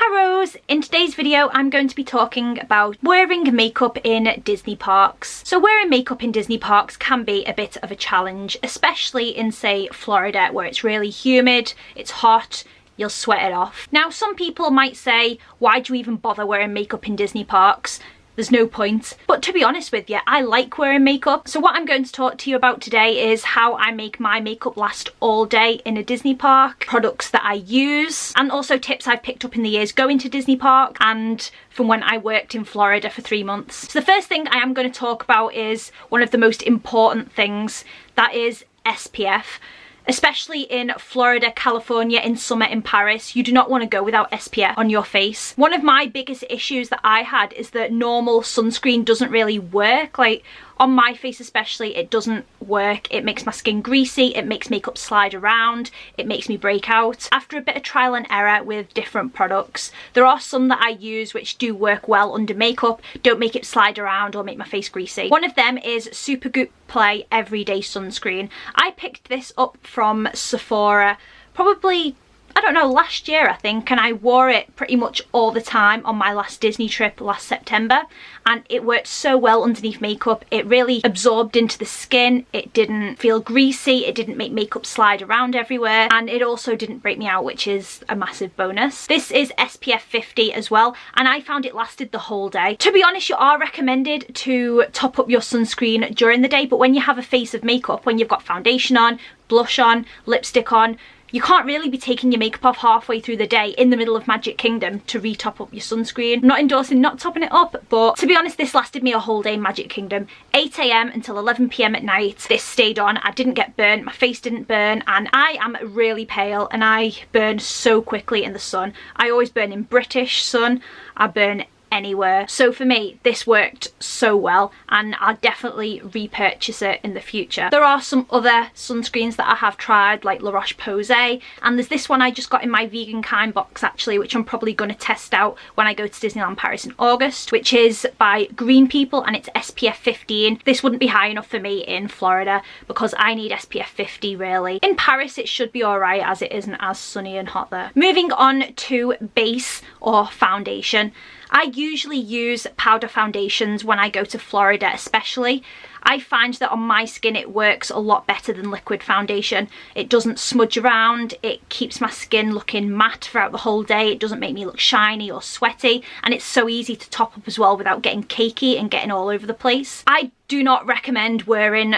Hi Rose! In today's video I'm going to be talking about wearing makeup in Disney parks. So wearing makeup in Disney parks can be a bit of a challenge, especially in say Florida where it's really humid, it's hot, you'll sweat it off. Now some people might say, why do you even bother wearing makeup in Disney parks? There's no point. But to be honest with you, I like wearing makeup. So what I'm going to talk to you about today is how I make my makeup last all day in a Disney park, products that I use, and also tips I've picked up in the years going to Disney park and from when I worked in Florida for 3 months. So the first thing I am going to talk about is one of the most important things, that is SPF. Especially in Florida, California, in summer in Paris, you do not want to go without SPF on your face. One of my biggest issues that I had is that normal sunscreen doesn't really work. Like on my face especially, it doesn't work. It makes my skin greasy, it makes makeup slide around, it makes me break out. After a bit of trial and error with different products, there are some that I use which do work well under makeup, don't make it slide around or make my face greasy. One of them is Supergoop Play Everyday Sunscreen. I picked this up from Sephora probably, I don't know, last year I think, and I wore it pretty much all the time on my last Disney trip last September, and it worked so well underneath makeup. It really absorbed into the skin, it didn't feel greasy, it didn't make makeup slide around everywhere, and it also didn't break me out, which is a massive bonus. This is SPF 50 as well, and I found it lasted the whole day. To be honest, you are recommended to top up your sunscreen during the day, but when you have a face of makeup, when you've got foundation on, blush on, lipstick on, you can't really be taking your makeup off halfway through the day in the middle of Magic Kingdom to re-top up your sunscreen. I'm not endorsing not topping it up, but to be honest, this lasted me a whole day in Magic Kingdom. 8 AM until 11 PM at night. This stayed on. I didn't get burnt, my face didn't burn, and I am really pale and I burn so quickly in the sun. I always burn in British sun, I burn anywhere. So for me, this worked so well, and I'll definitely repurchase it in the future. There are some other sunscreens that I have tried, like La Roche-Posay, and there's this one I just got in my vegan kind box actually, which I'm probably going to test out when I go to Disneyland Paris in August, which is by Green People, and it's SPF 15. This wouldn't be high enough for me in Florida because I need SPF 50 really. In Paris it should be alright as it isn't as sunny and hot there. Moving on to base or foundation. I usually use powder foundations when I go to Florida especially. I find that on my skin it works a lot better than liquid foundation. It doesn't smudge around, it keeps my skin looking matte throughout the whole day, it doesn't make me look shiny or sweaty, and it's so easy to top up as well without getting cakey and getting all over the place. I do not recommend wearing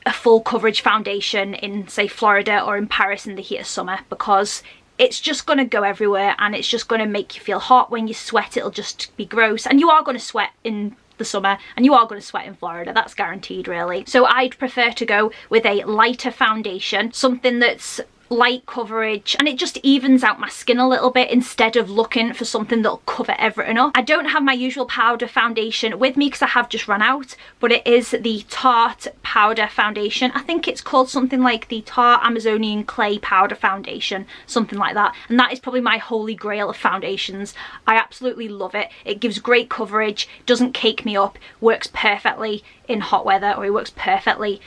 a full coverage foundation in say Florida or in Paris in the heat of summer because it's just going to go everywhere and it's just going to make you feel hot. When you sweat it'll just be gross, and you are going to sweat in the summer and you are going to sweat in Florida, that's guaranteed really. So I'd prefer to go with a lighter foundation, something that's light coverage, and it just evens out my skin a little bit instead of looking for something that'll cover everything up. I don't have my usual powder foundation with me because I have just run out, but it is the Tarte powder foundation. I think it's called something like the Tarte Amazonian Clay powder foundation, something like that, and that is probably my holy grail of foundations. I absolutely love it. It gives great coverage, doesn't cake me up, works perfectly in hot weather, or it works perfectly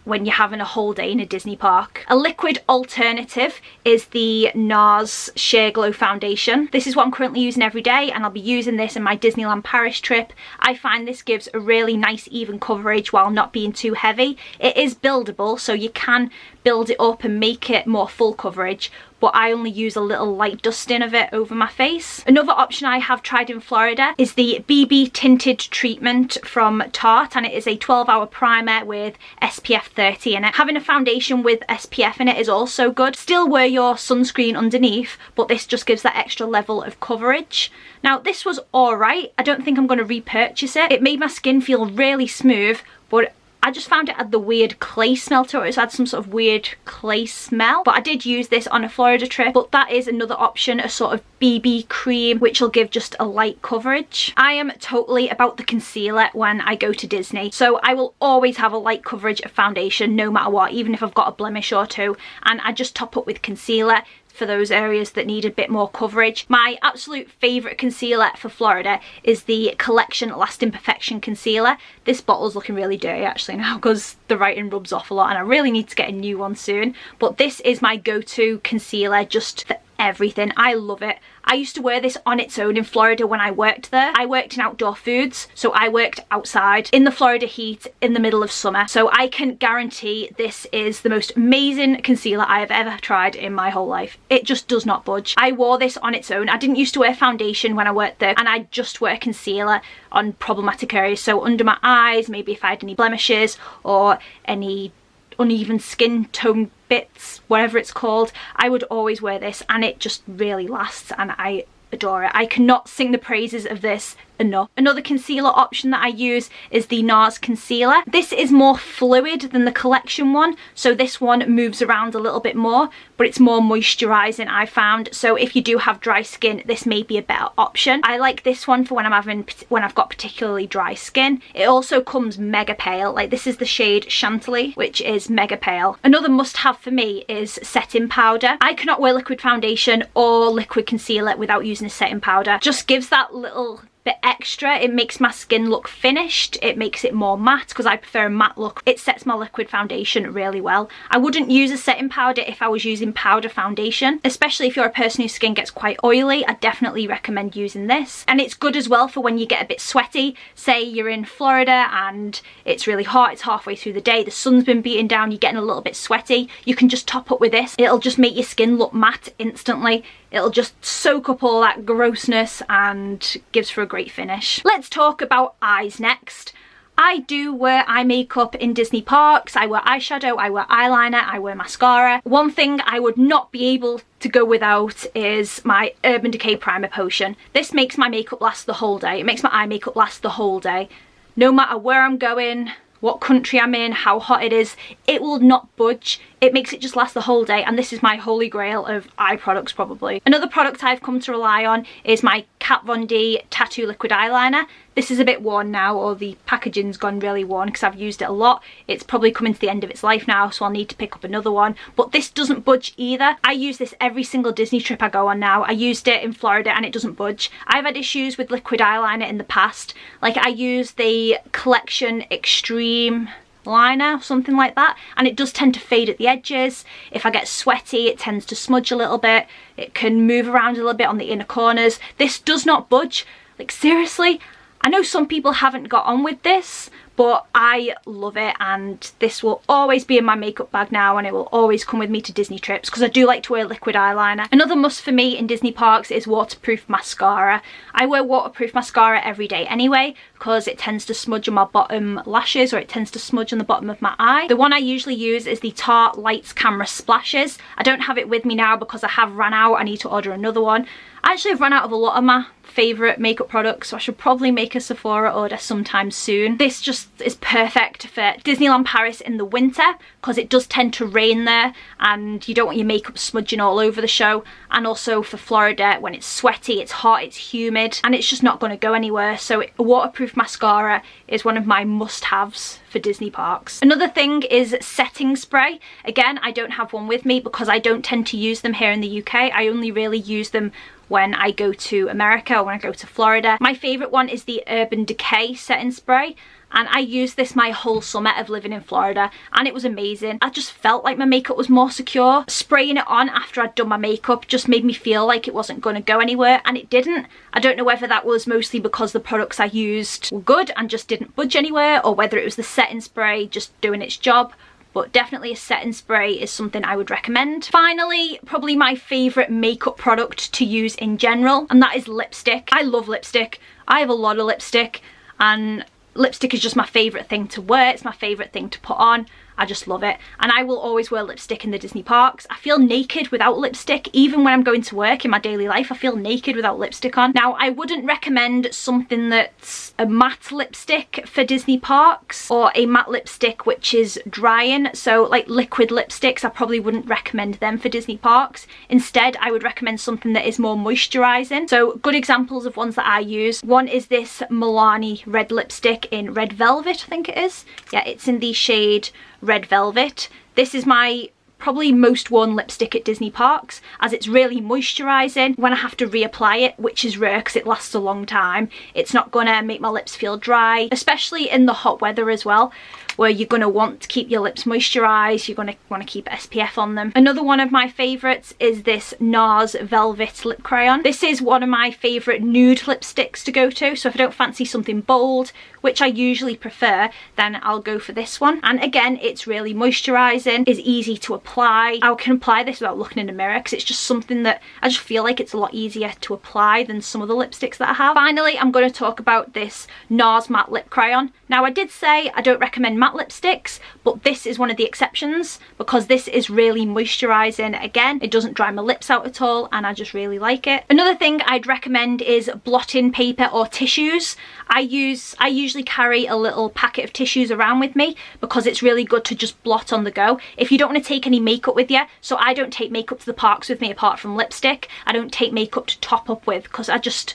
when you're having a whole day in a Disney park. A liquid alternative is the NARS Sheer Glow foundation. This is what I'm currently using every day, and I'll be using this in my Disneyland Paris trip. I find this gives a really nice even coverage while not being too heavy. It is buildable, so you can build it up and make it more full coverage, but I only use a little light dusting of it over my face. Another option I have tried in Florida is the BB Tinted Treatment from Tarte, and it is a 12-hour primer with SPF 30 in it. Having a foundation with SPF in it is also good. Still wear your sunscreen underneath, but this just gives that extra level of coverage. Now this was alright, I don't think I'm going to repurchase it. It made my skin feel really smooth, but I just found it had the weird clay smell to it. It had some sort of weird clay smell, but I did use this on a Florida trip. But that is another option, a sort of BB cream which will give just a light coverage. I am totally about the concealer when I go to Disney, so I will always have a light coverage of foundation no matter what, even if I've got a blemish or two, and I just top up with concealer for those areas that need a bit more coverage. My absolute favourite concealer for Florida is the Collection Lasting Perfection Concealer. This bottle's looking really dirty actually now because the writing rubs off a lot and I really need to get a new one soon. But this is my go-to concealer just for everything. I love it. I used to wear this on its own in Florida when I worked there. I worked in outdoor foods, so I worked outside in the Florida heat in the middle of summer. So I can guarantee this is the most amazing concealer I have ever tried in my whole life. It just does not budge. I wore this on its own. I didn't used to wear foundation when I worked there, and I just wear concealer on problematic areas. So under my eyes, maybe if I had any blemishes or any uneven skin tone bits, whatever it's called, I would always wear this, and it just really lasts, and I adore it. I cannot sing the praises of this enough. Another concealer option that I use is the NARS concealer. This is more fluid than the collection one, so this one moves around a little bit more, but it's more moisturizing, I found. So if you do have dry skin, this may be a better option. I like this one for when I've got particularly dry skin. It also comes mega pale. Like, this is the shade Chantilly, which is mega pale. Another must-have for me is setting powder. I cannot wear liquid foundation or liquid concealer without using a setting powder. Just gives that little bit extra. It makes my skin look finished. It makes it more matte because I prefer a matte look. It sets my liquid foundation really well. I wouldn't use a setting powder if I was using powder foundation, especially if you're a person whose skin gets quite oily. I definitely recommend using this. And it's good as well for when you get a bit sweaty. Say you're in Florida and it's really hot, it's halfway through the day, the sun's been beating down, you're getting a little bit sweaty. You can just top up with this. It'll just make your skin look matte instantly. It'll just soak up all that grossness and gives for a great finish. Let's talk about eyes next. I do wear eye makeup in Disney parks. I wear eyeshadow, I wear eyeliner, I wear mascara. One thing I would not be able to go without is my Urban Decay Primer Potion. This makes my makeup last the whole day. It makes my eye makeup last the whole day. No matter where I'm going, what country I'm in, how hot it is, it will not budge. It makes it just last the whole day, and this is my holy grail of eye products probably. Another product I've come to rely on is my Kat Von D Tattoo Liquid Eyeliner. This is a bit worn now, or the packaging's gone really worn because I've used it a lot. It's probably coming to the end of its life now, so I'll need to pick up another one. But this doesn't budge either. I use this every single Disney trip I go on now. I used it in Florida and it doesn't budge. I've had issues with liquid eyeliner in the past. Like, I used the Collection Extreme liner, something like that, and it does tend to fade at the edges. If I get sweaty, it tends to smudge a little bit. It can move around a little bit on the inner corners. This does not budge. Like, seriously, I know some people haven't got on with this, but I love it, and this will always be in my makeup bag now, and it will always come with me to Disney trips because I do like to wear liquid eyeliner. Another must for me in Disney parks is waterproof mascara. I wear waterproof mascara every day anyway because it tends to smudge on my bottom lashes, or it tends to smudge on the bottom of my eye. The one I usually use is the Tarte Lights Camera Splashes. I don't have it with me now because I have run out. I need to order another one. I actually have run out of a lot of my favourite makeup products, so I should probably make a Sephora order sometime soon. This just is perfect for Disneyland Paris in the winter because it does tend to rain there and you don't want your makeup smudging all over the show, and also for Florida when it's sweaty, it's hot, it's humid, and it's just not going to go anywhere. So a waterproof mascara is one of my must-haves for Disney parks. Another thing is setting spray. Again, I don't have one with me because I don't tend to use them here in the UK. I only really use them when I go to America or when I go to Florida. My favourite one is the Urban Decay setting spray, and I used this my whole summer of living in Florida and it was amazing. I just felt like my makeup was more secure. Spraying it on after I'd done my makeup just made me feel like it wasn't going to go anywhere, and it didn't. I don't know whether that was mostly because the products I used were good and just didn't budge anywhere, or whether it was the setting spray just doing its job. But definitely a setting spray is something I would recommend. Finally, probably my favourite makeup product to use in general, and that is lipstick. I love lipstick. I have a lot of lipstick, and lipstick is just my favourite thing to wear. It's my favourite thing to put on. I just love it, and I will always wear lipstick in the Disney parks. I feel naked without lipstick. Even when I'm going to work in my daily life, I feel naked without lipstick on. Now, I wouldn't recommend something that's a matte lipstick for Disney parks, or a matte lipstick which is drying. So like liquid lipsticks, I probably wouldn't recommend them for Disney parks. Instead, I would recommend something that is more moisturising. So good examples of ones that I use. One is this Milani red lipstick in Red Velvet, I think it is. Yeah, it's in the shade Red Velvet. This is my probably most worn lipstick at Disney parks, as it's really moisturising. When I have to reapply it, which is rare because it lasts a long time, it's not gonna make my lips feel dry, especially in the hot weather as well, where you're going to want to keep your lips moisturised, you're going to want to keep SPF on them. Another one of my favourites is this NARS Velvet Lip Crayon. This is one of my favourite nude lipsticks to go to, so if I don't fancy something bold, which I usually prefer, then I'll go for this one. And again, it's really moisturising, is easy to apply. I can apply this without looking in the mirror because it's just something that I just feel like it's a lot easier to apply than some of the lipsticks that I have. Finally, I'm going to talk about this NARS Matte Lip Crayon. Now, I did say I don't recommend matte lipsticks, but this is one of the exceptions because this is really moisturising. Again, it doesn't dry my lips out at all and I just really like it. Another thing I'd recommend is blotting paper or tissues. I usually carry a little packet of tissues around with me because it's really good to just blot on the go. If you don't want to take any makeup with you, so I don't take makeup to the parks with me apart from lipstick. I don't take makeup to top up with because I just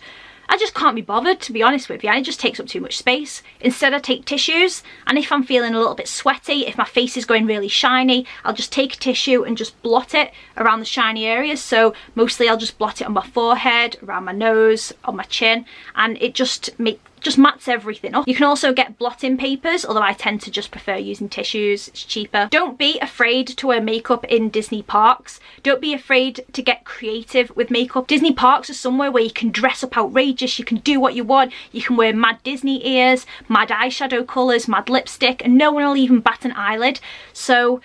can't be bothered, to be honest with you, and it just takes up too much space. Instead I take tissues, and if I'm feeling a little bit sweaty, if my face is going really shiny, I'll just take a tissue and just blot it around the shiny areas. So mostly I'll just blot it on my forehead, around my nose, on my chin, and it just mats everything up. You can also get blotting papers, although I tend to just prefer using tissues, it's cheaper. Don't be afraid to wear makeup in Disney parks. Don't be afraid to get creative with makeup. Disney parks are somewhere where you can dress up outrageous, you can do what you want, you can wear mad Disney ears, mad eyeshadow colours, mad lipstick, and no one will even bat an eyelid. So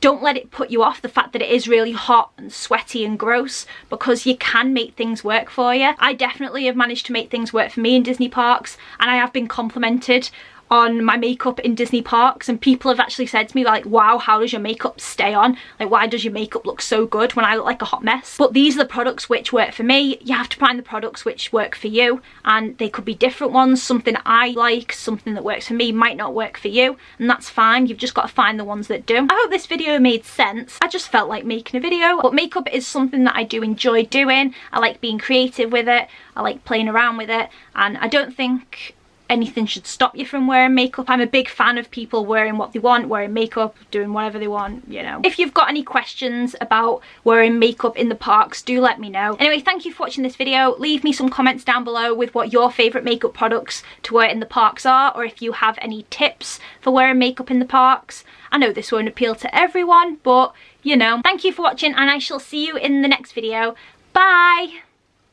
don't let it put you off the fact that it is really hot and sweaty and gross, because you can make things work for you. I definitely have managed to make things work for me in Disney parks, and I have been complimented on my makeup in Disney parks, and people have actually said to me like, wow, how does your makeup stay on? Like, why does your makeup look so good when I look like a hot mess? But these are the products which work for me. You have to find the products which work for you, and they could be different ones. Something I like, something that works for me might not work for you, and that's fine. You've just got to find the ones that do. I hope this video made sense. I just felt like making a video, but makeup is something that I do enjoy doing. I like being creative with it, I like playing around with it, and I don't think anything should stop you from wearing makeup. I'm a big fan of people wearing what they want, wearing makeup, doing whatever they want, you know. If you've got any questions about wearing makeup in the parks, do let me know. Anyway, thank you for watching this video. Leave me some comments down below with what your favourite makeup products to wear in the parks are, or if you have any tips for wearing makeup in the parks. I know this won't appeal to everyone, but you know. Thank you for watching, and I shall see you in the next video. Bye!